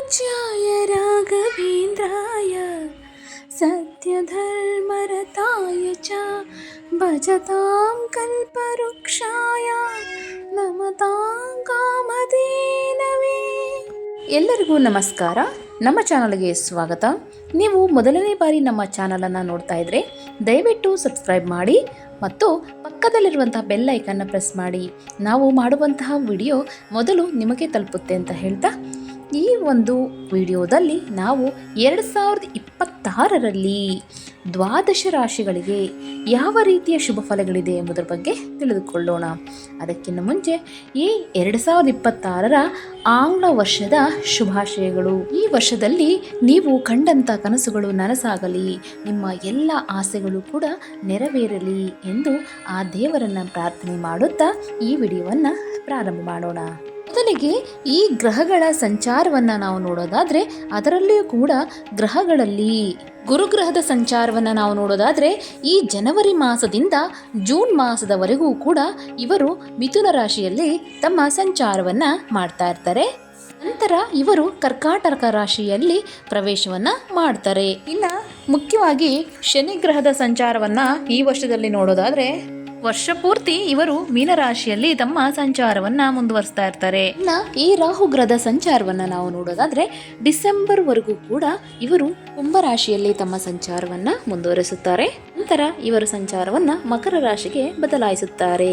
पूज्याय राघवेन्द्राय सत्यधर्मरताय च भजतां कल्पवृक्षाय नमतां कामधेनवे. ಎಲ್ಲರಿಗೂ ನಮಸ್ಕಾರ. ನಮ್ಮ ಚಾನಲ್ಗೆ ಸ್ವಾಗತ. ನೀವು ಮೊದಲನೇ ಬಾರಿ ನಮ್ಮ ಚಾನಲನ್ನು ನೋಡ್ತಾ ಇದ್ರೆ ದಯವಿಟ್ಟು ಸಬ್ಸ್ಕ್ರೈಬ್ ಮಾಡಿ ಮತ್ತು ಪಕ್ಕದಲ್ಲಿರುವಂತಹ ಬೆಲ್ ಐಕನ್ನ ಪ್ರೆಸ್ ಮಾಡಿ. ನಾವು ಮಾಡುವಂತಹ ವಿಡಿಯೋ ಮೊದಲು ನಿಮಗೆ ತಲುಪುತ್ತೆ ಅಂತ ಹೇಳ್ತಾ, ಈ ಒಂದು ವಿಡಿಯೋದಲ್ಲಿ ನಾವು 2026ರಲ್ಲಿ ದ್ವಾದಶ ರಾಶಿಗಳಿಗೆ ಯಾವ ರೀತಿಯ ಶುಭ ಫಲಗಳಿದೆ ಎಂಬುದರ ಬಗ್ಗೆ ತಿಳಿದುಕೊಳ್ಳೋಣ. ಅದಕ್ಕಿಂತ ಮುಂಚೆ ಈ 2026ರ ಆಂಗ್ಲ ವರ್ಷದ ಶುಭಾಶಯಗಳು. ಈ ವರ್ಷದಲ್ಲಿ ನೀವು ಕಂಡಂಥ ಕನಸುಗಳು ನನಸಾಗಲಿ, ನಿಮ್ಮ ಎಲ್ಲ ಆಸೆಗಳು ಕೂಡ ನೆರವೇರಲಿ ಎಂದು ಆ ದೇವರನ್ನು ಪ್ರಾರ್ಥನೆ ಮಾಡುತ್ತಾ ಈ ವಿಡಿಯೋವನ್ನು ಪ್ರಾರಂಭ ಮಾಡೋಣ. ಮೊದಲಿಗೆ ಈ ಗ್ರಹಗಳ ಸಂಚಾರವನ್ನು ನಾವು ನೋಡೋದಾದರೆ, ಅದರಲ್ಲಿಯೂ ಕೂಡ ಗ್ರಹಗಳಲ್ಲಿ ಗುರುಗ್ರಹದ ಸಂಚಾರವನ್ನು ನಾವು ನೋಡೋದಾದರೆ, ಈ ಜನವರಿ ಮಾಸದಿಂದ ಜೂನ್ ಮಾಸದವರೆಗೂ ಕೂಡ ಇವರು ಮಿಥುನ ರಾಶಿಯಲ್ಲಿ ತಮ್ಮ ಸಂಚಾರವನ್ನು ಮಾಡ್ತಾ ಇರ್ತಾರೆ. ನಂತರ ಇವರು ಕರ್ಕಾಟಕ ರಾಶಿಯಲ್ಲಿ ಪ್ರವೇಶವನ್ನು ಮಾಡ್ತಾರೆ. ಇನ್ನು ಮುಖ್ಯವಾಗಿ ಶನಿ ಗ್ರಹದ ಸಂಚಾರವನ್ನು ಈ ವರ್ಷದಲ್ಲಿ ನೋಡೋದಾದರೆ, ವರ್ಷ ಪೂರ್ತಿ ಇವರು ಮೀನರಾಶಿಯಲ್ಲಿ ತಮ್ಮ ಸಂಚಾರವನ್ನ ಮುಂದುವರಿಸ್ತಾ ಇರ್ತಾರೆ. ಇನ್ನ ಈ ರಾಹುಗ್ರಹದ ಸಂಚಾರವನ್ನ ನಾವು ನೋಡೋದಾದ್ರೆ, ಡಿಸೆಂಬರ್ವರೆಗೂ ಕೂಡ ಇವರು ಕುಂಭರಾಶಿಯಲ್ಲಿ ತಮ್ಮ ಸಂಚಾರವನ್ನ ಮುಂದುವರಿಸುತ್ತಾರೆ. ನಂತರ ಇವರ ಸಂಚಾರವನ್ನ ಮಕರ ರಾಶಿಗೆ ಬದಲಾಯಿಸುತ್ತಾರೆ.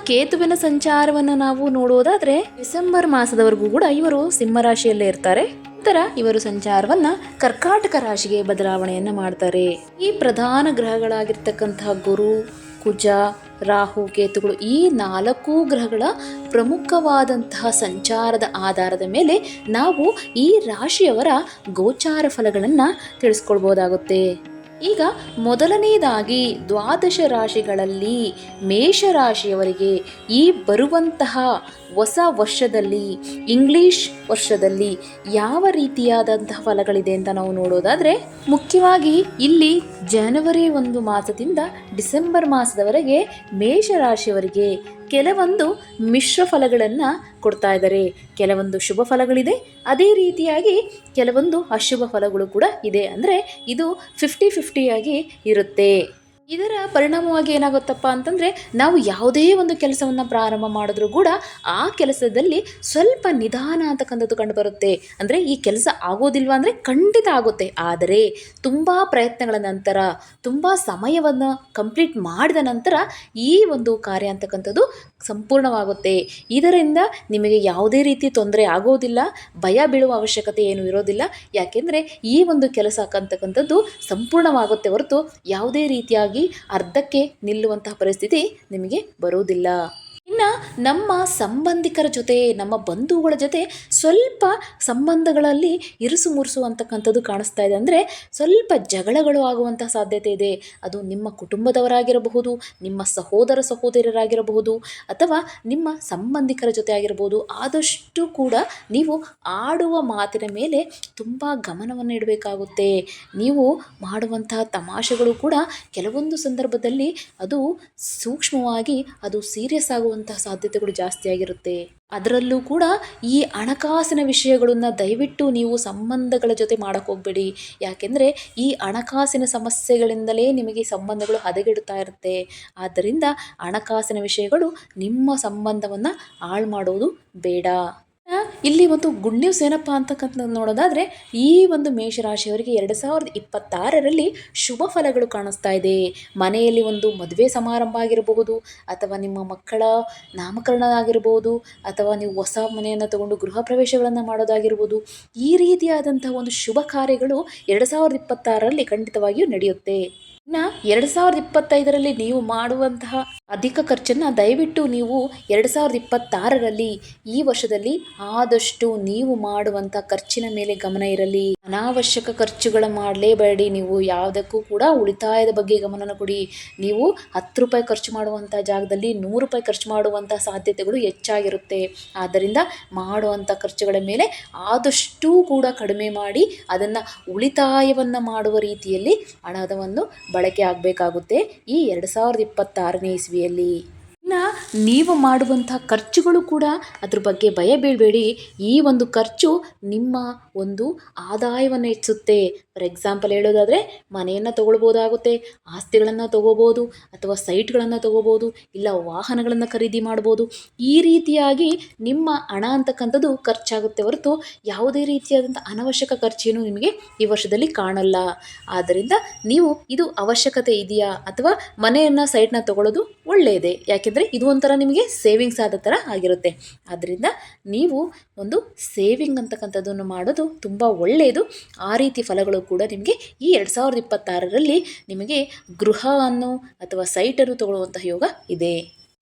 ಕೇತುವಿನ ಸಂಚಾರವನ್ನ ನಾವು ನೋಡೋದಾದ್ರೆ, ಡಿಸೆಂಬರ್ ಮಾಸದವರೆಗೂ ಕೂಡ ಇವರು ಸಿಂಹರಾಶಿಯಲ್ಲೇ ಇರ್ತಾರೆ. ನಂತರ ಇವರು ಸಂಚಾರವನ್ನ ಕರ್ಕಾಟಕ ರಾಶಿಗೆ ಬದಲಾವಣೆಯನ್ನ ಮಾಡ್ತಾರೆ. ಈ ಪ್ರಧಾನ ಗ್ರಹಗಳಾಗಿರ್ತಕ್ಕಂತಹ ಗುರು, ಕುಜ, ರಾಹು, ಕೇತುಗಳು, ಈ 4 ಗ್ರಹಗಳ ಪ್ರಮುಖವಾದಂತಹ ಸಂಚಾರದ ಆಧಾರದ ಮೇಲೆ ನಾವು ಈ ರಾಶಿಯವರ ಗೋಚಾರ ಫಲಗಳನ್ನು ತಿಳಿಸ್ಕೊಳ್ಬೋದಾಗುತ್ತೆ. ಈಗ ಮೊದಲನೇದಾಗಿ ದ್ವಾದಶ ರಾಶಿಗಳಲ್ಲಿ ಮೇಷರಾಶಿಯವರಿಗೆ ಈ ಬರುವಂತಹ ಹೊಸ ವರ್ಷದಲ್ಲಿ, ಇಂಗ್ಲಿಷ್ ವರ್ಷದಲ್ಲಿ ಯಾವ ರೀತಿಯಾದಂತಹ ಫಲಗಳಿದೆ ಅಂತ ನಾವು ನೋಡೋದಾದರೆ, ಮುಖ್ಯವಾಗಿ ಇಲ್ಲಿ ಜನವರಿ 1 ಮಾಸದಿಂದ ಡಿಸೆಂಬರ್ ಮಾಸದವರೆಗೆ ಮೇಷರಾಶಿಯವರಿಗೆ ಕೆಲವೊಂದು ಮಿಶ್ರ ಫಲಗಳನ್ನು ಕೊಡ್ತಾ ಇದ್ದಾರೆ. ಕೆಲವೊಂದು ಶುಭ ಫಲಗಳಿದೆ, ಅದೇ ರೀತಿಯಾಗಿ ಕೆಲವೊಂದು ಅಶುಭ ಫಲಗಳು ಕೂಡ ಇದೆ. ಅಂದರೆ ಇದು 50-50 ಆಗಿ ಇರುತ್ತೆ. ಇದರ ಪರಿಣಾಮವಾಗಿ ಏನಾಗುತ್ತಪ್ಪ ಅಂತಂದರೆ, ನಾವು ಯಾವುದೇ ಒಂದು ಕೆಲಸವನ್ನು ಪ್ರಾರಂಭ ಮಾಡಿದ್ರೂ ಕೂಡ ಆ ಕೆಲಸದಲ್ಲಿ ಸ್ವಲ್ಪ ನಿಧಾನ ಅಂತಕ್ಕಂಥದ್ದು ಕಂಡುಬರುತ್ತೆ. ಅಂದರೆ ಈ ಕೆಲಸ ಆಗೋದಿಲ್ವಾ ಅಂದರೆ ಖಂಡಿತ ಆಗುತ್ತೆ, ಆದರೆ ತುಂಬ ಪ್ರಯತ್ನಗಳ ನಂತರ, ತುಂಬ ಸಮಯವನ್ನು ಕಂಪ್ಲೀಟ್ ಮಾಡಿದ ನಂತರ ಈ ಒಂದು ಕಾರ್ಯ ಅಂತಕ್ಕಂಥದ್ದು ಸಂಪೂರ್ಣವಾಗುತ್ತೆ. ಇದರಿಂದ ನಿಮಗೆ ಯಾವುದೇ ರೀತಿ ತೊಂದರೆ ಆಗೋದಿಲ್ಲ, ಭಯ ಬೀಳುವ ಅವಶ್ಯಕತೆ ಏನೂ ಇರೋದಿಲ್ಲ. ಯಾಕೆಂದರೆ ಈ ಒಂದು ಕೆಲಸ ಅಂತಕ್ಕಂಥದ್ದು ಸಂಪೂರ್ಣವಾಗುತ್ತೆ ಹೊರತು ಯಾವುದೇ ರೀತಿಯಾಗಿ ಅರ್ಧಕ್ಕೆ ನಿಲ್ಲುವಂತಹ ಪರಿಸ್ಥಿತಿ ನಿಮಗೆ ಬರುವುದಿಲ್ಲ. ಇನ್ನು ನಮ್ಮ ಸಂಬಂಧಿಕರ ಜೊತೆ, ನಮ್ಮ ಬಂಧುಗಳ ಜೊತೆ ಸ್ವಲ್ಪ ಸಂಬಂಧಗಳಲ್ಲಿ ಇರುಸು ಮುರುಸು ಅಂತಕ್ಕಂಥದ್ದು ಕಾಣಿಸ್ತಾ ಇದೆ. ಅಂದರೆ ಸ್ವಲ್ಪ ಜಗಳಗಳು ಆಗುವಂಥ ಸಾಧ್ಯತೆ ಇದೆ. ಅದು ನಿಮ್ಮ ಕುಟುಂಬದವರಾಗಿರಬಹುದು, ನಿಮ್ಮ ಸಹೋದರ ಸಹೋದರರಾಗಿರಬಹುದು, ಅಥವಾ ನಿಮ್ಮ ಸಂಬಂಧಿಕರ ಜೊತೆ ಆಗಿರಬಹುದು. ಆದಷ್ಟು ಕೂಡ ನೀವು ಆಡುವ ಮಾತಿನ ಮೇಲೆ ತುಂಬ ಗಮನವನ್ನು ಇಡಬೇಕಾಗುತ್ತೆ. ನೀವು ಮಾಡುವಂತಹ ತಮಾಷೆಗಳು ಕೂಡ ಕೆಲವೊಂದು ಸಂದರ್ಭದಲ್ಲಿ ಅದು ಸೂಕ್ಷ್ಮವಾಗಿ, ಅದು ಸೀರಿಯಸ್ ಆಗುವಂತಹ ಸಾಧ್ಯತೆಗಳು ಜಾಸ್ತಿ ಆಗಿರುತ್ತೆ. ಅದರಲ್ಲೂ ಕೂಡ ಈ ಹಣಕಾಸಿನ ವಿಷಯಗಳನ್ನು ದಯವಿಟ್ಟು ನೀವು ಸಂಬಂಧಗಳ ಜೊತೆ ಮಾಡೋಕ್ಕೆ ಹೋಗಬೇಡಿ. ಯಾಕೆಂದರೆ ಈ ಹಣಕಾಸಿನ ಸಮಸ್ಯೆಗಳಿಂದಲೇ ನಿಮಗೆ ಸಂಬಂಧಗಳು ಹದಗೆಡುತ್ತಾ ಇರುತ್ತೆ. ಆದ್ದರಿಂದ ಹಣಕಾಸಿನ ವಿಷಯಗಳು ನಿಮ್ಮ ಸಂಬಂಧವನ್ನು ಹಾಳು ಮಾಡೋದು ಬೇಡ. ಇಲ್ಲಿ ಒಂದು ಗುಡ್ ನ್ಯೂಸ್ ಏನಪ್ಪ ಅಂತಕ್ಕಂಥ ನೋಡೋದಾದರೆ, ಈ ಒಂದು ಮೇಷರಾಶಿಯವರಿಗೆ 2026ರಲ್ಲಿ ಶುಭ ಫಲಗಳು ಕಾಣಿಸ್ತಾ ಇದೆ. ಮನೆಯಲ್ಲಿ ಒಂದು ಮದುವೆ ಸಮಾರಂಭ ಆಗಿರಬಹುದು, ಅಥವಾ ನಿಮ್ಮ ಮಕ್ಕಳ ನಾಮಕರಣ ಆಗಿರಬಹುದು, ಅಥವಾ ನೀವು ಹೊಸ ಮನೆಯನ್ನು ತಗೊಂಡು ಗೃಹ ಪ್ರವೇಶಗಳನ್ನು ಮಾಡೋದಾಗಿರ್ಬೋದು. ಈ ರೀತಿಯಾದಂತಹ ಒಂದು ಶುಭ ಕಾರ್ಯಗಳು 2026ರಲ್ಲಿ ಖಂಡಿತವಾಗಿಯೂ ನಡೆಯುತ್ತೆ. ಇನ್ನು 2025ರಲ್ಲಿ ನೀವು ಮಾಡುವಂತಹ ಅಧಿಕ ಖರ್ಚನ್ನು ದಯವಿಟ್ಟು ನೀವು 2026ರಲ್ಲಿ, ಈ ವರ್ಷದಲ್ಲಿ ಆದಷ್ಟು ನೀವು ಮಾಡುವಂಥ ಖರ್ಚಿನ ಮೇಲೆ ಗಮನ ಇರಲಿ. ಅನಾವಶ್ಯಕ ಖರ್ಚುಗಳ ಮಾಡಲೇಬೇಡಿ. ನೀವು ಯಾವುದಕ್ಕೂ ಕೂಡ ಉಳಿತಾಯದ ಬಗ್ಗೆ ಗಮನ ಕೊಡಿ. ನೀವು 10 ರೂಪಾಯಿ ಖರ್ಚು ಮಾಡುವಂಥ ಜಾಗದಲ್ಲಿ 100 ರೂಪಾಯಿ ಖರ್ಚು ಮಾಡುವಂಥ ಸಾಧ್ಯತೆಗಳು ಹೆಚ್ಚಾಗಿರುತ್ತೆ. ಆದ್ದರಿಂದ ಮಾಡುವಂಥ ಖರ್ಚುಗಳ ಮೇಲೆ ಆದಷ್ಟು ಕೂಡ ಕಡಿಮೆ ಮಾಡಿ ಅದನ್ನು ಉಳಿತಾಯವನ್ನು ಮಾಡುವ ರೀತಿಯಲ್ಲಿ ಹಣವನ್ನು ಬಳಕೆ ಆಗಬೇಕಾಗುತ್ತೆ ಈ 2026ನೇ ಇಸ್ವಿಯಲ್ಲಿ. ಇನ್ನು ನೀವು ಮಾಡುವಂಥ ಖರ್ಚುಗಳು ಕೂಡ ಅದ್ರ ಬಗ್ಗೆ ಭಯ ಬೀಳಬೇಡಿ. ಈ ಒಂದು ಖರ್ಚು ನಿಮ್ಮ ಒಂದು ಆದಾಯವನ್ನು ಹೆಚ್ಚಿಸುತ್ತೆ. ಫಾರ್ ಎಕ್ಸಾಂಪಲ್ ಹೇಳೋದಾದರೆ ಮನೆಯನ್ನು ತೊಗೊಳ್ಬೋದಾಗುತ್ತೆ, ಆಸ್ತಿಗಳನ್ನು ತೊಗೋಬೋದು, ಅಥವಾ ಸೈಟ್ಗಳನ್ನು ತೊಗೋಬೋದು, ಇಲ್ಲ ವಾಹನಗಳನ್ನು ಖರೀದಿ ಮಾಡ್ಬೋದು. ಈ ರೀತಿಯಾಗಿ ನಿಮ್ಮ ಹಣ ಅಂತಕ್ಕಂಥದ್ದು ಖರ್ಚಾಗುತ್ತೆ ಹೊರತು ಯಾವುದೇ ರೀತಿಯಾದಂಥ ಅನವಶ್ಯಕ ಖರ್ಚೇನು ನಿಮಗೆ ಈ ವರ್ಷದಲ್ಲಿ ಕಾಣಲ್ಲ. ಆದ್ದರಿಂದ ನೀವು ಇದು ಅವಶ್ಯಕತೆ ಇದೆಯಾ ಅಥವಾ ಮನೆಯನ್ನು ಸೈಟ್ನ ತೊಗೊಳ್ಳೋದು ಒಳ್ಳೆಯದೇ. ಯಾಕೆಂದರೆ ಇದು ಒಂಥರ ನಿಮಗೆ ಸೇವಿಂಗ್ಸ್ ಆದ ಥರ ಆಗಿರುತ್ತೆ. ಆದ್ದರಿಂದ ನೀವು ಒಂದು ಸೇವಿಂಗ್ ಅಂತಕ್ಕಂಥದ್ದನ್ನು ಮಾಡೋದು ತುಂಬ ಒಳ್ಳೆಯದು. ಆ ರೀತಿ ಫಲಗಳು ಕೂಡ ನಿಮಗೆ ಈ 2026ರಲ್ಲಿ ನಿಮಗೆ ಗೃಹವನ್ನು ಅಥವಾ ಸೈಟನ್ನು ತಗೊಳ್ಳುವಂತಹ ಯೋಗ ಇದೆ.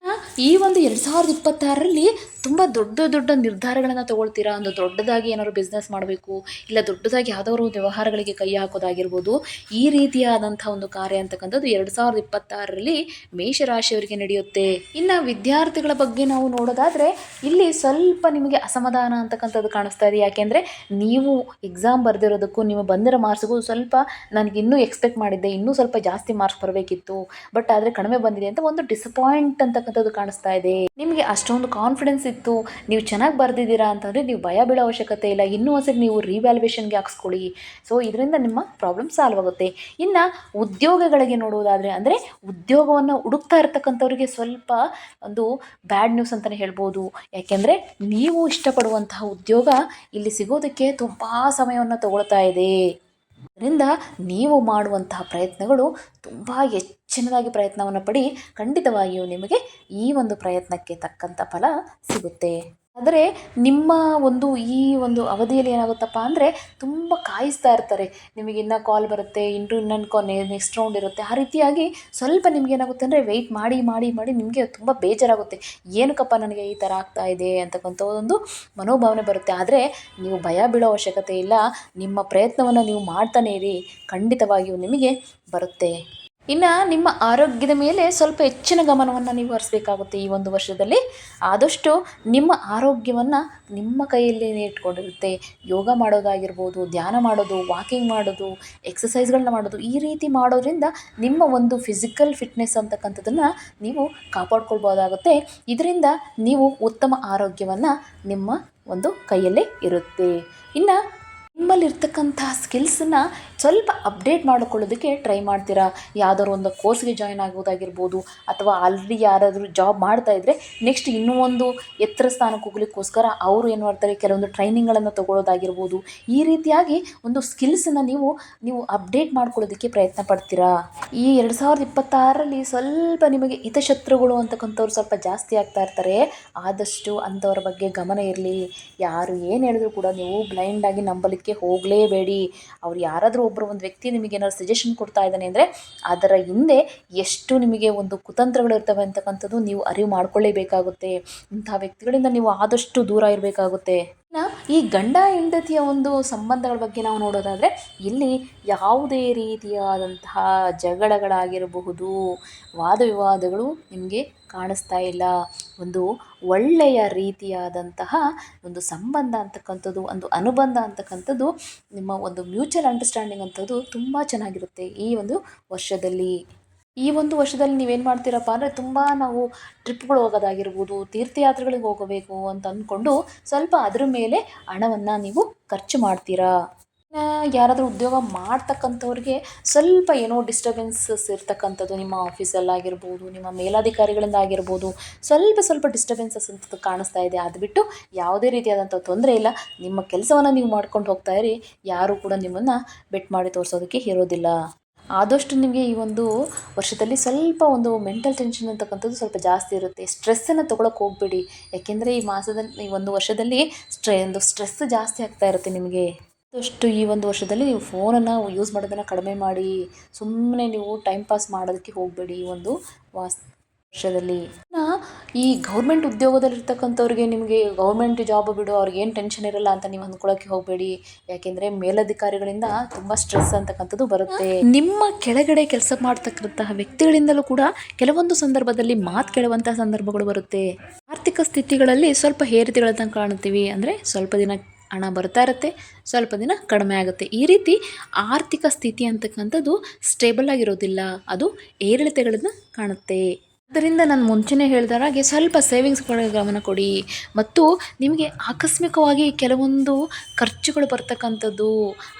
ಈ ಒಂದು 2026ರಲ್ಲಿ ತುಂಬ ದೊಡ್ಡ ದೊಡ್ಡ ನಿರ್ಧಾರಗಳನ್ನು ತೊಗೊಳ್ತೀರಾ. ಒಂದು ದೊಡ್ಡದಾಗಿ ಏನಾದ್ರು ಬಿಸ್ನೆಸ್ ಮಾಡಬೇಕು, ಇಲ್ಲ ದೊಡ್ಡದಾಗಿ ಯಾವುದಾದ್ರು ಒಂದು ವ್ಯವಹಾರಗಳಿಗೆ ಕೈ ಹಾಕೋದಾಗಿರ್ಬೋದು. ಈ ರೀತಿಯಾದಂಥ ಒಂದು ಕಾರ್ಯ ಅಂತಕ್ಕಂಥದ್ದು 2026ರಲ್ಲಿ ಮೇಷರಾಶಿಯವರಿಗೆ ನಡೆಯುತ್ತೆ. ಇನ್ನು ವಿದ್ಯಾರ್ಥಿಗಳ ಬಗ್ಗೆ ನಾವು ನೋಡೋದಾದರೆ ಇಲ್ಲಿ ಸ್ವಲ್ಪ ನಿಮಗೆ ಅಸಮಾಧಾನ ಅಂತಕ್ಕಂಥದ್ದು ಕಾಣಿಸ್ತಾ ಇದೆ. ಯಾಕೆಂದರೆ ನೀವು ಎಕ್ಸಾಮ್ ಬರೆದಿರೋದಕ್ಕೂ ನೀವು ಬಂದಿರೋ ಮಾರ್ಕ್ಸಿಗೂ ಸ್ವಲ್ಪ ನನಗೆ ಇನ್ನೂ ಎಕ್ಸ್ಪೆಕ್ಟ್ ಮಾಡಿದ್ದೆ, ಇನ್ನೂ ಸ್ವಲ್ಪ ಜಾಸ್ತಿ ಮಾರ್ಕ್ಸ್ ಬರಬೇಕಿತ್ತು, ಬಟ್ ಆದರೆ ಕಡಿಮೆ ಬಂದಿದೆ ಅಂತ ಒಂದು ಡಿಸಪಾಯಿಂಟ್ ಅಂತಕ್ಕಂಥದ್ದು ಕಾಣಿಸ್ತಾ ಇದೆ. ನಿಮಗೆ ಅಷ್ಟೊಂದು ಕಾನ್ಫಿಡೆನ್ಸ್ ಇತ್ತು, ನೀವು ಚೆನ್ನಾಗಿ ಬರೆದಿದ್ದೀರಾ ಅಂತಂದರೆ ನೀವು ಭಯ ಬೀಳೋ ಅವಶ್ಯಕತೆ ಇಲ್ಲ. ಇನ್ನೂ ಒಂದ್ಸರಿ ನೀವು ರಿವ್ಯಾಲ್ಯೂಯೇಷನ್ಗೆ ಹಾಕ್ಸ್ಕೊಳ್ಳಿ. ಸೊ ಇದರಿಂದ ನಿಮ್ಮ ಪ್ರಾಬ್ಲಮ್ ಸಾಲ್ವ್ ಆಗುತ್ತೆ. ಇನ್ನು ಉದ್ಯೋಗಗಳಿಗೆ ನೋಡುವುದಾದರೆ ಅಂದರೆ ಉದ್ಯೋಗವನ್ನು ಹುಡುಕ್ತಾ ಇರ್ತಕ್ಕಂಥವ್ರಿಗೆ ಸ್ವಲ್ಪ ಒಂದು ಬ್ಯಾಡ್ ನ್ಯೂಸ್ ಅಂತಲೇ ಹೇಳ್ಬೋದು. ಯಾಕೆಂದರೆ ನೀವು ಇಷ್ಟಪಡುವಂತಹ ಉದ್ಯೋಗ ಇಲ್ಲಿ ಸಿಗೋದಕ್ಕೆ ತುಂಬ ಸಮಯವನ್ನು ತಗೊಳ್ತಾ ಇದೆ. ಅದರಿಂದ ನೀವು ಮಾಡುವಂತಹ ಪ್ರಯತ್ನಗಳು ತುಂಬ ಹೆಚ್ಚಿನದಾಗಿ ಪ್ರಯತ್ನವನ್ನು ಪಡಿ. ಖಂಡಿತವಾಗಿಯೂ ನಿಮಗೆ ಈ ಒಂದು ಪ್ರಯತ್ನಕ್ಕೆ ತಕ್ಕಂಥ ಫಲ ಸಿಗುತ್ತೆ. ಆದರೆ ನಿಮ್ಮ ಒಂದು ಈ ಒಂದು ಅವಧಿಯಲ್ಲಿ ಏನಾಗುತ್ತಪ್ಪ ಅಂದರೆ ತುಂಬ ಕಾಯಿಸ್ತಾ ಇರ್ತಾರೆ. ನಿಮಗೆ ಇನ್ನೂ ಕಾಲ್ ಬರುತ್ತೆ, ಇನ್ನೊಂದು ನೆಕ್ಸ್ಟ್ ರೌಂಡ್ ಇರುತ್ತೆ. ಆ ರೀತಿಯಾಗಿ ಸ್ವಲ್ಪ ನಿಮಗೇನಾಗುತ್ತೆ ಅಂದರೆ ವೆಯ್ಟ್ ಮಾಡಿ ಮಾಡಿ ಮಾಡಿ ನಿಮಗೆ ತುಂಬ ಬೇಜಾರಾಗುತ್ತೆ. ಏನಕ್ಕಪ್ಪ ನನಗೆ ಈ ಥರ ಆಗ್ತಾ ಇದೆ ಅಂತಕ್ಕಂಥ ಒಂದು ಮನೋಭಾವನೆ ಬರುತ್ತೆ. ಆದರೆ ನೀವು ಭಯ ಬೀಳೋ ಅವಶ್ಯಕತೆ ಇಲ್ಲ. ನಿಮ್ಮ ಪ್ರಯತ್ನವನ್ನು ನೀವು ಮಾಡ್ತಾನೇ ಇರಿ, ಖಂಡಿತವಾಗಿಯೂ ನಿಮಗೆ ಬರುತ್ತೆ. ಇನ್ನು ನಿಮ್ಮ ಆರೋಗ್ಯದ ಮೇಲೆ ಸ್ವಲ್ಪ ಹೆಚ್ಚಿನ ಗಮನವನ್ನು ನೀವು ಹರಿಸಬೇಕಾಗುತ್ತೆ. ಈ ಒಂದು ವರ್ಷದಲ್ಲಿ ಆದಷ್ಟು ನಿಮ್ಮ ಆರೋಗ್ಯವನ್ನು ನಿಮ್ಮ ಕೈಯಲ್ಲಿ ಇಟ್ಕೊಂಡಿರುತ್ತೆ. ಯೋಗ ಮಾಡೋದಾಗಿರ್ಬೋದು, ಧ್ಯಾನ ಮಾಡೋದು, ವಾಕಿಂಗ್ ಮಾಡೋದು, ಎಕ್ಸಸೈಸ್ಗಳನ್ನ ಮಾಡೋದು, ಈ ರೀತಿ ಮಾಡೋದ್ರಿಂದ ನಿಮ್ಮ ಒಂದು ಫಿಸಿಕಲ್ ಫಿಟ್ನೆಸ್ ಅಂತಕ್ಕಂಥದ್ದನ್ನು ನೀವು ಕಾಪಾಡ್ಕೊಳ್ಬೋದಾಗುತ್ತೆ. ಇದರಿಂದ ನೀವು ಉತ್ತಮ ಆರೋಗ್ಯವನ್ನು ನಿಮ್ಮ ಒಂದು ಕೈಯಲ್ಲೇ ಇರುತ್ತೆ. ಇನ್ನು ನಿಮ್ಮಲ್ಲಿರ್ತಕ್ಕಂಥ ಸ್ಕಿಲ್ಸನ್ನು ಸ್ವಲ್ಪ ಅಪ್ಡೇಟ್ ಮಾಡಿಕೊಳ್ಳೋದಕ್ಕೆ ಟ್ರೈ ಮಾಡ್ತೀರಾ. ಯಾವುದಾದ್ರು ಒಂದು ಕೋರ್ಸ್ಗೆ ಜಾಯ್ನ್ ಆಗೋದಾಗಿರ್ಬೋದು, ಅಥವಾ ಆಲ್ರೆಡಿ ಯಾರಾದರೂ ಜಾಬ್ ಮಾಡ್ತಾಯಿದ್ರೆ ನೆಕ್ಸ್ಟ್ ಇನ್ನೂ ಒಂದು ಎತ್ತರ ಸ್ಥಾನಕ್ಕೆ ಹೋಗ್ಲಿಕ್ಕೋಸ್ಕರ ಅವರು ಏನು ಮಾಡ್ತಾರೆ, ಕೆಲವೊಂದು ಟ್ರೈನಿಂಗ್ಗಳನ್ನು ತೊಗೊಳ್ಳೋದಾಗಿರ್ಬೋದು. ಈ ರೀತಿಯಾಗಿ ಒಂದು ಸ್ಕಿಲ್ಸನ್ನು ನೀವು ಅಪ್ಡೇಟ್ ಮಾಡ್ಕೊಳ್ಳೋದಕ್ಕೆ ಪ್ರಯತ್ನ ಪಡ್ತೀರಾ. ಈ 2026ರಲ್ಲಿ ಸ್ವಲ್ಪ ನಿಮಗೆ ಹಿತಶತ್ರುಗಳು ಅಂತಕ್ಕಂಥವ್ರು ಸ್ವಲ್ಪ ಜಾಸ್ತಿ ಆಗ್ತಾ ಇರ್ತಾರೆ. ಆದಷ್ಟು ಅಂಥವ್ರ ಬಗ್ಗೆ ಗಮನ ಇರಲಿ. ಯಾರು ಏನು ಹೇಳಿದ್ರು ಕೂಡ ನೀವು ಬ್ಲೈಂಡಾಗಿ ನಂಬಲಿಕ್ಕೆ ಹೋಗಲೇಬೇಡಿ. ಅವ್ರು ಯಾರಾದರೂ ಒಬ್ಬರು ಒಂದು ವ್ಯಕ್ತಿ ನಿಮಗೆ ಏನಾದ್ರು ಸಜೆಷನ್ ಕೊಡ್ತಾ ಇದ್ದಾನೆ ಅಂದರೆ ಅದರ ಹಿಂದೆ ಎಷ್ಟು ನಿಮಗೆ ಒಂದು ಕುತಂತ್ರಗಳು ಇರ್ತವೆ ಅಂತಕ್ಕಂಥದ್ದು ನೀವು ಅರಿವು ಮಾಡ್ಕೊಳ್ಳೇಬೇಕಾಗುತ್ತೆ. ಇಂಥ ವ್ಯಕ್ತಿಗಳಿಂದ ನೀವು ಆದಷ್ಟು ದೂರ ಇರಬೇಕಾಗುತ್ತೆ. ಇನ್ನು ಈ ಗಂಡ ಹೆಂಡತಿಯ ಒಂದು ಸಂಬಂಧಗಳ ಬಗ್ಗೆ ನಾವು ನೋಡೋದಾದರೆ ಇಲ್ಲಿ ಯಾವುದೇ ರೀತಿಯಾದಂತಹ ಜಗಳಗಳಾಗಿರಬಹುದು, ವಾದ ವಿವಾದಗಳು ನಿಮಗೆ ಕಾಣಿಸ್ತಾ ಇಲ್ಲ. ಒಂದು ಒಳ್ಳೆಯ ರೀತಿಯಾದಂತಹ ಒಂದು ಸಂಬಂಧ ಅಂತಕ್ಕಂಥದ್ದು, ಒಂದು ಅನುಬಂಧ ಅಂತಕ್ಕಂಥದ್ದು, ನಿಮ್ಮ ಒಂದು ಮ್ಯೂಚುವಲ್ ಅಂಡರ್ಸ್ಟ್ಯಾಂಡಿಂಗ್ ಅಂಥದ್ದು ತುಂಬ ಚೆನ್ನಾಗಿರುತ್ತೆ ಈ ಒಂದು ವರ್ಷದಲ್ಲಿ. ಈ ಒಂದು ವರ್ಷದಲ್ಲಿ ನೀವೇನು ಮಾಡ್ತೀರಪ್ಪ ಅಂದರೆ ನಾವು ಟ್ರಿಪ್ಗಳು ಹೋಗೋದಾಗಿರ್ಬೋದು, ತೀರ್ಥಯಾತ್ರೆಗಳಿಗೆ ಹೋಗಬೇಕು ಅಂತ ಅಂದ್ಕೊಂಡು ಸ್ವಲ್ಪ ಅದ್ರ ಮೇಲೆ ಹಣವನ್ನು ನೀವು ಖರ್ಚು ಮಾಡ್ತೀರಾ. ಯಾರಾದರೂ ಉದ್ಯೋಗ ಮಾಡ್ತಕ್ಕಂಥವ್ರಿಗೆ ಸ್ವಲ್ಪ ಏನೋ ಡಿಸ್ಟರ್ಬೆನ್ಸಸ್ ಇರ್ತಕ್ಕಂಥದ್ದು ನಿಮ್ಮ ಆಫೀಸಲ್ಲಾಗಿರ್ಬೋದು, ನಿಮ್ಮ ಮೇಲಾಧಿಕಾರಿಗಳಿಂದ ಆಗಿರ್ಬೋದು, ಸ್ವಲ್ಪ ಡಿಸ್ಟರ್ಬೆನ್ಸಸ್ ಅಂತ ಕಾಣಿಸ್ತಾ ಇದೆ. ಅದು ಬಿಟ್ಟು ಯಾವುದೇ ರೀತಿಯಾದಂಥ ತೊಂದರೆ ಇಲ್ಲ. ನಿಮ್ಮ ಕೆಲಸವನ್ನು ನೀವು ಮಾಡ್ಕೊಂಡು ಹೋಗ್ತಾ ಇರಿ. ಯಾರೂ ಕೂಡ ನಿಮ್ಮನ್ನು ಬೆಟ್ ಮಾಡಿ ತೋರಿಸೋದಕ್ಕೆ ಇರೋದಿಲ್ಲ. ಆದಷ್ಟು ನಿಮಗೆ ಈ ಒಂದು ವರ್ಷದಲ್ಲಿ ಸ್ವಲ್ಪ ಒಂದು ಮೆಂಟಲ್ ಟೆನ್ಷನ್ ಅಂತಕ್ಕಂಥದ್ದು ಸ್ವಲ್ಪ ಜಾಸ್ತಿ ಇರುತ್ತೆ. ಸ್ಟ್ರೆಸ್ಸನ್ನು ತೊಗೊಳಕ್ಕೆ ಹೋಗಬೇಡಿ. ಯಾಕೆಂದರೆ ಈ ಒಂದು ವರ್ಷದಲ್ಲಿ ಸ್ಟ್ರೆಸ್ ಜಾಸ್ತಿ ಆಗ್ತಾ ಇರುತ್ತೆ ನಿಮಗೆ. ಆದಷ್ಟು ಈ ಒಂದು ವರ್ಷದಲ್ಲಿ ನೀವು ಫೋನನ್ನು ಯೂಸ್ ಮಾಡೋದನ್ನು ಕಡಿಮೆ ಮಾಡಿ, ಸುಮ್ಮನೆ ನೀವು ಟೈಮ್ ಪಾಸ್ ಮಾಡೋದಕ್ಕೆ ಹೋಗಬೇಡಿ ಈ ಒಂದು ವರ್ಷದಲ್ಲಿ. ಈ ಗೌರ್ಮೆಂಟ್ ಉದ್ಯೋಗದಲ್ಲಿರ್ತಕ್ಕಂಥವ್ರಿಗೆ ನಿಮಗೆ ಗೌರ್ಮೆಂಟ್ ಜಾಬ್ ಬಿಡು, ಅವ್ರಿಗೇನು ಟೆನ್ಷನ್ ಇರಲ್ಲ ಅಂತ ನೀವು ಅಂದ್ಕೊಳ್ಳೋಕ್ಕೆ ಹೋಗಬೇಡಿ. ಯಾಕೆಂದರೆ ಮೇಲಧಿಕಾರಿಗಳಿಂದ ತುಂಬ ಸ್ಟ್ರೆಸ್ ಅಂತಕ್ಕಂಥದ್ದು ಬರುತ್ತೆ. ನಿಮ್ಮ ಕೆಳಗಡೆ ಕೆಲಸ ಮಾಡ್ತಕ್ಕಂತಹ ವ್ಯಕ್ತಿಗಳಿಂದಲೂ ಕೂಡ ಕೆಲವೊಂದು ಸಂದರ್ಭದಲ್ಲಿ ಮಾತು ಕೇಳುವಂತಹ ಸಂದರ್ಭಗಳು ಬರುತ್ತೆ. ಆರ್ಥಿಕ ಸ್ಥಿತಿಗಳಲ್ಲಿ ಸ್ವಲ್ಪ ಏರಿಕೆಗಳನ್ನು ಕಾಣ್ತೀವಿ. ಅಂದರೆ ಸ್ವಲ್ಪ ದಿನ ಹಣ ಬರ್ತಾ ಇರುತ್ತೆ, ಸ್ವಲ್ಪ ದಿನ ಕಡಿಮೆ ಆಗುತ್ತೆ. ಈ ರೀತಿ ಆರ್ಥಿಕ ಸ್ಥಿತಿ ಅಂತಕ್ಕಂಥದ್ದು ಸ್ಟೇಬಲ್ ಆಗಿರೋದಿಲ್ಲ, ಅದು ಏರಿಳಿತಗಳನ್ನು ಕಾಣುತ್ತೆ. ಅದರಿಂದ ನಾನು ಮುಂಚೆನೇ ಹೇಳಿದ ಹಾಗೆ ಸ್ವಲ್ಪ ಸೇವಿಂಗ್ಸ್ ಕಡೆ ಗಮನ ಕೊಡಿ. ಮತ್ತು ನಿಮಗೆ ಆಕಸ್ಮಿಕವಾಗಿ ಕೆಲವೊಂದು ಖರ್ಚುಗಳು ಬರ್ತಕ್ಕಂಥದ್ದು,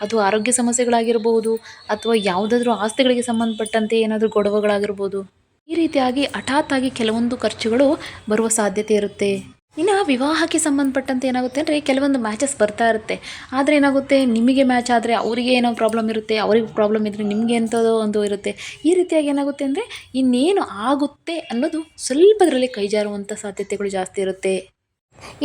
ಅದು ಆರೋಗ್ಯ ಸಮಸ್ಯೆಗಳಾಗಿರ್ಬೋದು ಅಥವಾ ಯಾವುದಾದ್ರೂ ಆಸ್ತಿಗಳಿಗೆ ಸಂಬಂಧಪಟ್ಟಂತೆ ಏನಾದರೂ ಗೊಡವೆಗಳಾಗಿರ್ಬೋದು. ಈ ರೀತಿಯಾಗಿ ಹಠಾತ್ತಾಗಿ ಕೆಲವೊಂದು ಖರ್ಚುಗಳು ಬರುವ ಸಾಧ್ಯತೆ ಇರುತ್ತೆ. ಇನ್ನು ವಿವಾಹಕ್ಕೆ ಸಂಬಂಧಪಟ್ಟಂತೆ ಏನಾಗುತ್ತೆ ಅಂದರೆ ಕೆಲವೊಂದು ಮ್ಯಾಚಸ್ ಬರ್ತಾ ಇರುತ್ತೆ. ಆದರೆ ಏನಾಗುತ್ತೆ, ನಿಮಗೆ ಮ್ಯಾಚ್ ಆದರೆ ಅವರಿಗೆ ಏನೋ ಪ್ರಾಬ್ಲಮ್ ಇರುತ್ತೆ, ಅವರಿಗೆ ಪ್ರಾಬ್ಲಮ್ ಇದ್ದರೆ ನಿಮಗೆ ಎಂಥದೋ ಒಂದು ಇರುತ್ತೆ. ಈ ರೀತಿಯಾಗಿ ಏನಾಗುತ್ತೆ ಅಂದರೆ ಇನ್ನೇನು ಆಗುತ್ತೆ ಅನ್ನೋದು ಸ್ವಲ್ಪದರಲ್ಲಿ ಕೈ ಜಾರುವಂಥ ಸಾಧ್ಯತೆಗಳು ಜಾಸ್ತಿ ಇರುತ್ತೆ.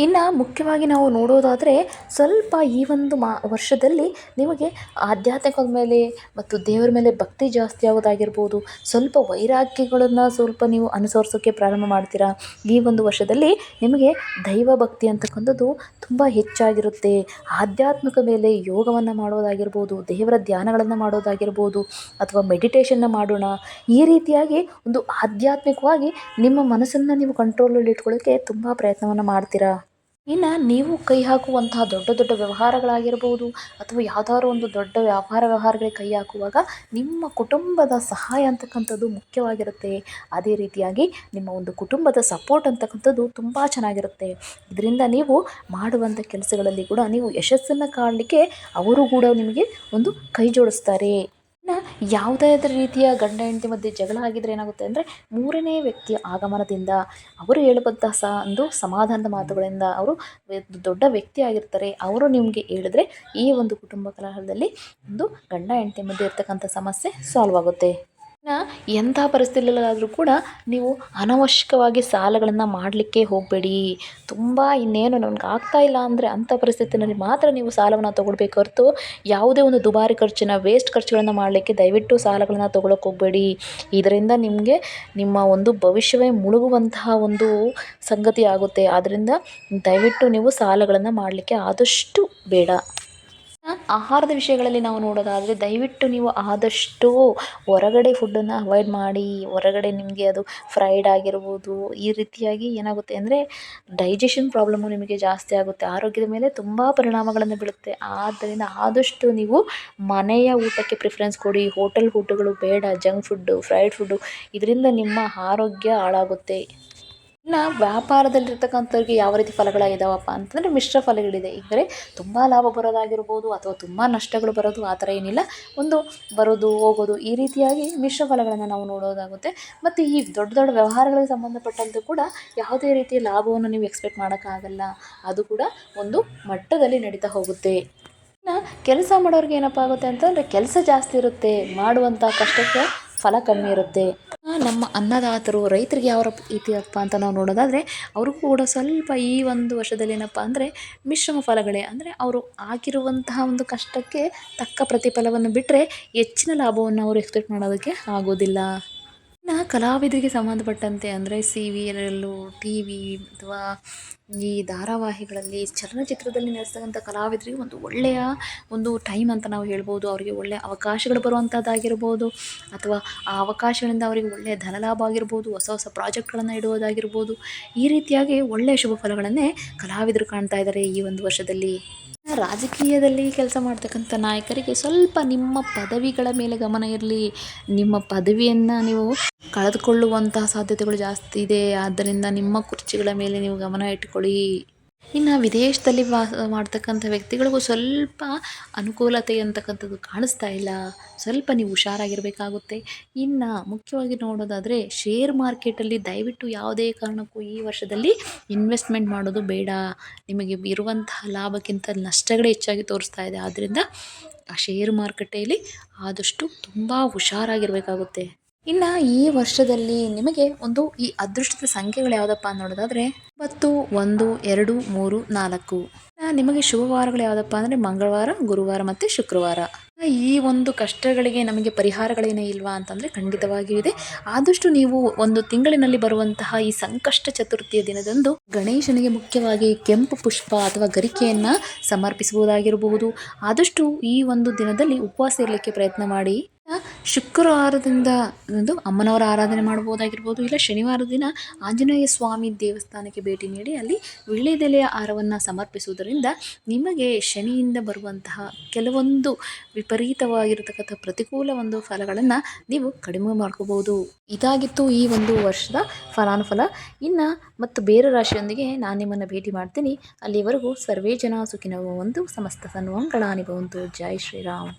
ಇನ್ನು ಮುಖ್ಯವಾಗಿ ನಾವು ನೋಡೋದಾದರೆ ಸ್ವಲ್ಪ ಈ ಒಂದು ವರ್ಷದಲ್ಲಿ ನಿಮಗೆ ಆಧ್ಯಾತ್ಮಿಕದ ಮೇಲೆ ಮತ್ತು ದೇವರ ಮೇಲೆ ಭಕ್ತಿ ಜಾಸ್ತಿ ಆಗೋದಾಗಿರ್ಬೋದು. ಸ್ವಲ್ಪ ವೈರಾಗ್ಯಗಳನ್ನು ಸ್ವಲ್ಪ ನೀವು ಅನುಸರಿಸೋಕ್ಕೆ ಪ್ರಾರಂಭ ಮಾಡ್ತೀರಾ. ಈ ಒಂದು ವರ್ಷದಲ್ಲಿ ನಿಮಗೆ ದೈವ ಭಕ್ತಿ ಅಂತಕ್ಕಂಥದ್ದು ತುಂಬ ಹೆಚ್ಚಾಗಿರುತ್ತೆ. ಆಧ್ಯಾತ್ಮಿಕ ಮೇಲೆ ಯೋಗವನ್ನು ಮಾಡೋದಾಗಿರ್ಬೋದು, ದೇವರ ಧ್ಯಾನಗಳನ್ನು ಮಾಡೋದಾಗಿರ್ಬೋದು ಅಥವಾ ಮೆಡಿಟೇಷನ್ನ ಮಾಡೋಣ. ಈ ರೀತಿಯಾಗಿ ಒಂದು ಆಧ್ಯಾತ್ಮಿಕವಾಗಿ ನಿಮ್ಮ ಮನಸ್ಸನ್ನು ನೀವು ಕಂಟ್ರೋಲಲ್ಲಿ ಇಟ್ಕೊಳ್ಳೋಕ್ಕೆ ತುಂಬ ಪ್ರಯತ್ನವನ್ನು ಮಾಡ್ತೀರಾ. ಇನ್ನು ನೀವು ಕೈ ಹಾಕುವಂತಹ ದೊಡ್ಡ ದೊಡ್ಡ ವ್ಯವಹಾರಗಳಾಗಿರ್ಬೋದು ಅಥವಾ ಯಾವುದಾದ್ರು ಒಂದು ದೊಡ್ಡ ವ್ಯವಹಾರಗಳಿಗೆ ಕೈ ಹಾಕುವಾಗ ನಿಮ್ಮ ಕುಟುಂಬದ ಸಹಾಯ ಅಂತಕ್ಕಂಥದ್ದು ಮುಖ್ಯವಾಗಿರುತ್ತೆ. ಅದೇ ರೀತಿಯಾಗಿ ನಿಮ್ಮ ಒಂದು ಕುಟುಂಬದ ಸಪೋರ್ಟ್ ಅಂತಕ್ಕಂಥದ್ದು ತುಂಬ ಚೆನ್ನಾಗಿರುತ್ತೆ. ಇದರಿಂದ ನೀವು ಮಾಡುವಂಥ ಕೆಲಸಗಳಲ್ಲಿ ಕೂಡ ನೀವು ಯಶಸ್ಸನ್ನು ಕಾಣಲಿಕ್ಕೆ ಅವರು ಕೂಡ ನಿಮಗೆ ಒಂದು ಕೈ ಜೋಡಿಸ್ತಾರೆ. ಯಾವುದಾದ್ರೂ ರೀತಿಯ ಗಂಡ ಹೆಂಡತಿ ಮಧ್ಯೆ ಜಗಳ ಆಗಿದ್ರೆ ಏನಾಗುತ್ತೆ ಅಂದರೆ ಮೂರನೇ ವ್ಯಕ್ತಿಯ ಆಗಮನದಿಂದ ಅವರು ಹೇಳುವಂಥ ಒಂದು ಸಮಾಧಾನದ ಮಾತುಗಳಿಂದ ಅವರು ದೊಡ್ಡ ವ್ಯಕ್ತಿ ಆಗಿರ್ತಾರೆ. ಅವರು ನಿಮಗೆ ಹೇಳಿದ್ರೆ ಈ ಒಂದು ಕುಟುಂಬ ಕಲಹದಲ್ಲಿ ಒಂದು ಗಂಡ ಹೆಂಡತಿ ಮಧ್ಯೆ ಇರ್ತಕ್ಕಂಥ ಸಮಸ್ಯೆ ಸಾಲ್ವ್ ಆಗುತ್ತೆ. ಎಂಥ ಪರಿಸ್ಥಿತಿಗಳಾದರೂ ಕೂಡ ನೀವು ಅನವಶ್ಯಕವಾಗಿ ಸಾಲಗಳನ್ನು ಮಾಡಲಿಕ್ಕೆ ಹೋಗಬೇಡಿ. ತುಂಬ ಇನ್ನೇನು ನನಗೆ ಆಗ್ತಾ ಇಲ್ಲ ಅಂದರೆ ಅಂಥ ಪರಿಸ್ಥಿತಿಯಲ್ಲಿ ಮಾತ್ರ ನೀವು ಸಾಲವನ್ನು ತೊಗೊಳ್ಬೇಕು ಹೊರತು ಯಾವುದೇ ಒಂದು ದುಬಾರಿ ಖರ್ಚಿನ ವೇಸ್ಟ್ ಖರ್ಚುಗಳನ್ನು ಮಾಡಲಿಕ್ಕೆ ದಯವಿಟ್ಟು ಸಾಲಗಳನ್ನು ತೊಗೊಳಕ್ಕೆ ಹೋಗಬೇಡಿ. ಇದರಿಂದ ನಿಮಗೆ ನಿಮ್ಮ ಒಂದು ಭವಿಷ್ಯವೇ ಮುಳುಗುವಂತಹ ಒಂದು ಸಂಗತಿ ಆಗುತ್ತೆ. ಆದ್ದರಿಂದ ದಯವಿಟ್ಟು ನೀವು ಸಾಲಗಳನ್ನು ಮಾಡಲಿಕ್ಕೆ ಆದಷ್ಟು ಬೇಡ. ಆಹಾರದ ವಿಷಯಗಳಲ್ಲಿ ನಾವು ನೋಡೋದಾದರೆ ದಯವಿಟ್ಟು ನೀವು ಆದಷ್ಟು ಹೊರಗಡೆ ಫುಡ್ಡನ್ನು ಅವಾಯ್ಡ್ ಮಾಡಿ. ಹೊರಗಡೆ ನಿಮಗೆ ಅದು ಫ್ರೈಡ್ ಆಗಿರ್ಬೋದು, ಈ ರೀತಿಯಾಗಿ ಏನಾಗುತ್ತೆ ಅಂದರೆ ಡೈಜೆಷನ್ ಪ್ರಾಬ್ಲಮ್ಮು ನಿಮಗೆ ಜಾಸ್ತಿ ಆಗುತ್ತೆ. ಆರೋಗ್ಯದ ಮೇಲೆ ತುಂಬ ಪರಿಣಾಮಗಳನ್ನು ಬೀಳುತ್ತೆ. ಆದ್ದರಿಂದ ಆದಷ್ಟು ನೀವು ಮನೆಯ ಊಟಕ್ಕೆ ಪ್ರಿಫರೆನ್ಸ್ ಕೊಡಿ. ಹೋಟೆಲ್ ಫುಡ್ಡುಗಳು ಬೇಡ, ಜಂಕ್ ಫುಡ್ಡು, ಫ್ರೈಡ್ ಫುಡ್ಡು, ಇದರಿಂದ ನಿಮ್ಮ ಆರೋಗ್ಯ ಹಾಳಾಗುತ್ತೆ. ಇನ್ನು ವ್ಯಾಪಾರದಲ್ಲಿರ್ತಕ್ಕಂಥವ್ರಿಗೆ ಯಾವ ರೀತಿ ಫಲಗಳಿದಾವಪ್ಪ ಅಂತಂದರೆ ಮಿಶ್ರ ಫಲಗಳಿದೆ. ಅಂದರೆ ತುಂಬ ಲಾಭ ಬರೋದಾಗಿರ್ಬೋದು ಅಥವಾ ತುಂಬ ನಷ್ಟಗಳು ಬರೋದು, ಆ ಥರ ಏನಿಲ್ಲ. ಒಂದು ಬರೋದು ಹೋಗೋದು, ಈ ರೀತಿಯಾಗಿ ಮಿಶ್ರ ಫಲಗಳನ್ನು ನಾವು ನೋಡೋದಾಗುತ್ತೆ. ಮತ್ತು ಈ ದೊಡ್ಡ ದೊಡ್ಡ ವ್ಯವಹಾರಗಳಿಗೆ ಸಂಬಂಧಪಟ್ಟಂತೆ ಕೂಡ ಯಾವುದೇ ರೀತಿಯ ಲಾಭವನ್ನು ನೀವು ಎಕ್ಸ್ಪೆಕ್ಟ್ ಮಾಡೋಕ್ಕಾಗಲ್ಲ. ಅದು ಕೂಡ ಒಂದು ಮಟ್ಟದಲ್ಲಿ ನಡೀತಾ ಹೋಗುತ್ತೆ. ಇನ್ನು ಕೆಲಸ ಮಾಡೋರಿಗೆ ಏನಪ್ಪ ಆಗುತ್ತೆ ಅಂತಂದರೆ ಕೆಲಸ ಜಾಸ್ತಿ ಇರುತ್ತೆ, ಮಾಡುವಂಥ ಕಷ್ಟಕ್ಕೆ ಫಲ ಕಮ್ಮಿ ಇರುತ್ತೆ. ನಮ್ಮ ಅನ್ನದಾತರು ರೈತರಿಗೆ ಯಾವ ರೀತಿಯಪ್ಪ ಅಂತ ನಾವು ನೋಡೋದಾದರೆ ಅವ್ರಿಗೂ ಕೂಡ ಸ್ವಲ್ಪ ಈ ಒಂದು ವರ್ಷದಲ್ಲಿ ಏನಪ್ಪ ಅಂದರೆ ಮಿಶ್ರಮ ಫಲಗಳೇ. ಅಂದರೆ ಅವರು ಆಗಿರುವಂತಹ ಒಂದು ಕಷ್ಟಕ್ಕೆ ತಕ್ಕ ಪ್ರತಿಫಲವನ್ನು ಬಿಟ್ಟರೆ ಹೆಚ್ಚಿನ ಲಾಭವನ್ನು ಅವರು ಎಕ್ಸ್ಪೆಕ್ಟ್ ಮಾಡೋದಕ್ಕೆ ಆಗೋದಿಲ್ಲ. ಇನ್ನು ಕಲಾವಿದರಿಗೆ ಸಂಬಂಧಪಟ್ಟಂತೆ ಅಂದರೆ ಸೀರಿಯಲ್ಲು, ಟಿ ವಿ ಅಥವಾ ಈ ಧಾರಾವಾಹಿಗಳಲ್ಲಿ, ಚಲನಚಿತ್ರದಲ್ಲಿ ನಡೆಸ್ತಕ್ಕಂಥ ಕಲಾವಿದರಿಗೆ ಒಂದು ಒಳ್ಳೆಯ ಒಂದು ಟೈಮ್ ಅಂತ ನಾವು ಹೇಳ್ಬೋದು. ಅವರಿಗೆ ಒಳ್ಳೆಯ ಅವಕಾಶಗಳು ಬರುವಂಥದ್ದಾಗಿರ್ಬೋದು ಅಥವಾ ಆ ಅವಕಾಶಗಳಿಂದ ಅವರಿಗೆ ಒಳ್ಳೆಯ ಧನಲಾಭ ಆಗಿರ್ಬೋದು, ಹೊಸ ಹೊಸ ಪ್ರಾಜೆಕ್ಟ್ಗಳನ್ನು ಇಡುವುದಾಗಿರ್ಬೋದು. ಈ ರೀತಿಯಾಗಿ ಒಳ್ಳೆಯ ಶುಭ ಫಲಗಳನ್ನೇ ಕಲಾವಿದರು ಕಾಣ್ತಾ ಇದ್ದಾರೆ ಈ ಒಂದು ವರ್ಷದಲ್ಲಿ. ರಾಜಕೀಯದಲ್ಲಿ ಕೆಲಸ ಮಾಡ್ತಕ್ಕಂಥ ನಾಯಕರಿಗೆ ಸ್ವಲ್ಪ ನಿಮ್ಮ ಪದವಿಗಳ ಮೇಲೆ ಗಮನ ಇರಲಿ. ನಿಮ್ಮ ಪದವಿಯನ್ನು ನೀವು ಕಳೆದುಕೊಳ್ಳುವಂತಹ ಸಾಧ್ಯತೆಗಳು ಜಾಸ್ತಿ ಇದೆ. ಆದ್ದರಿಂದ ನಿಮ್ಮ ಕುರ್ಚಿಗಳ ಮೇಲೆ ನೀವು ಗಮನ ಇಟ್ಕೊಳ್ಳಿ. ಇನ್ನು ವಿದೇಶದಲ್ಲಿ ಮಾಡ್ತಕ್ಕಂಥ ವ್ಯಕ್ತಿಗಳಿಗೂ ಸ್ವಲ್ಪ ಅನುಕೂಲತೆ ಅಂತಕ್ಕಂಥದ್ದು ಕಾಣಿಸ್ತಾ ಇಲ್ಲ. ಸ್ವಲ್ಪ ನೀವು ಹುಷಾರಾಗಿರಬೇಕಾಗುತ್ತೆ. ಇನ್ನು ಮುಖ್ಯವಾಗಿ ನೋಡೋದಾದರೆ ಶೇರ್ ಮಾರ್ಕೆಟಲ್ಲಿ ದಯವಿಟ್ಟು ಯಾವುದೇ ಕಾರಣಕ್ಕೂ ಈ ವರ್ಷದಲ್ಲಿ ಇನ್ವೆಸ್ಟ್ಮೆಂಟ್ ಮಾಡೋದು ಬೇಡ. ನಿಮಗೆ ಇರುವಂತಹ ಲಾಭಕ್ಕಿಂತ ನಷ್ಟಗಳೇ ಹೆಚ್ಚಾಗಿ ತೋರಿಸ್ತಾ ಇದೆ. ಆದ್ದರಿಂದ ಆ ಶೇರ್ ಮಾರುಕಟ್ಟೆಯಲ್ಲಿ ಆದಷ್ಟು ತುಂಬ ಹುಷಾರಾಗಿರಬೇಕಾಗುತ್ತೆ. ಇನ್ನು ಈ ವರ್ಷದಲ್ಲಿ ನಿಮಗೆ ಒಂದು ಈ ಅದೃಷ್ಟದ ಸಂಖ್ಯೆಗಳು ಯಾವುದಪ್ಪ ನೋಡೋದಾದರೆ 9, 1, 2, 3, 4. ನಿಮಗೆ ಶುಭವಾರಗಳು ಯಾವುದಪ್ಪ ಅಂದರೆ ಮಂಗಳವಾರ, ಗುರುವಾರ ಮತ್ತು ಶುಕ್ರವಾರ. ಈ ಒಂದು ಕಷ್ಟಗಳಿಗೆ ನಮಗೆ ಪರಿಹಾರಗಳೇನೇ ಇಲ್ವಾ ಅಂತಂದರೆ ಖಂಡಿತವಾಗಿಯೂ ಇದೆ. ಆದಷ್ಟು ನೀವು ಒಂದು ತಿಂಗಳಿನಲ್ಲಿ ಬರುವಂತಹ ಈ ಸಂಕಷ್ಟ ಚತುರ್ಥಿಯ ದಿನದಂದು ಗಣೇಶನಿಗೆ ಮುಖ್ಯವಾಗಿ ಕೆಂಪು ಪುಷ್ಪ ಅಥವಾ ಗರಿಕೆಯನ್ನು ಸಮರ್ಪಿಸುವುದಾಗಿರಬಹುದು. ಆದಷ್ಟು ಈ ಒಂದು ದಿನದಲ್ಲಿ ಉಪವಾಸ ಇರಲಿಕ್ಕೆ ಪ್ರಯತ್ನ ಮಾಡಿ. ಶುಕ್ರವಾರದಿಂದ ಒಂದು ಅಮ್ಮನವರ ಆರಾಧನೆ ಮಾಡ್ಬೋದಾಗಿರ್ಬೋದು, ಇಲ್ಲ ಶನಿವಾರ ದಿನ ಆಂಜನೇಯ ಸ್ವಾಮಿ ದೇವಸ್ಥಾನಕ್ಕೆ ಭೇಟಿ ನೀಡಿ ಅಲ್ಲಿ ವೀಳ್ಯದೆಲೆಯ ಹಾರವನ್ನು ಸಮರ್ಪಿಸುವುದರಿಂದ ನಿಮಗೆ ಶನಿಯಿಂದ ಬರುವಂತಹ ಕೆಲವೊಂದು ವಿಪರೀತವಾಗಿರತಕ್ಕಂಥ ಪ್ರತಿಕೂಲ ಒಂದು ಫಲಗಳನ್ನು ನೀವು ಕಡಿಮೆ ಮಾಡ್ಕೋಬೋದು. ಇದಾಗಿತ್ತು ಈ ಒಂದು ವರ್ಷದ ಫಲಾನುಫಲ. ಇನ್ನು ಮತ್ತು ಬೇರೆ ರಾಶಿಯೊಂದಿಗೆ ನಾನು ನಿಮ್ಮನ್ನು ಭೇಟಿ ಮಾಡ್ತೀನಿ. ಅಲ್ಲಿವರೆಗೂ ಸರ್ವೇ ಜನ ಸುಖಿನೋ ಭವಂತು, ಸಮಸ್ತ ಸನ್ಮಂಗಳಾನಿ ಭವಂತು. ಜೈ ಶ್ರೀರಾಮ್.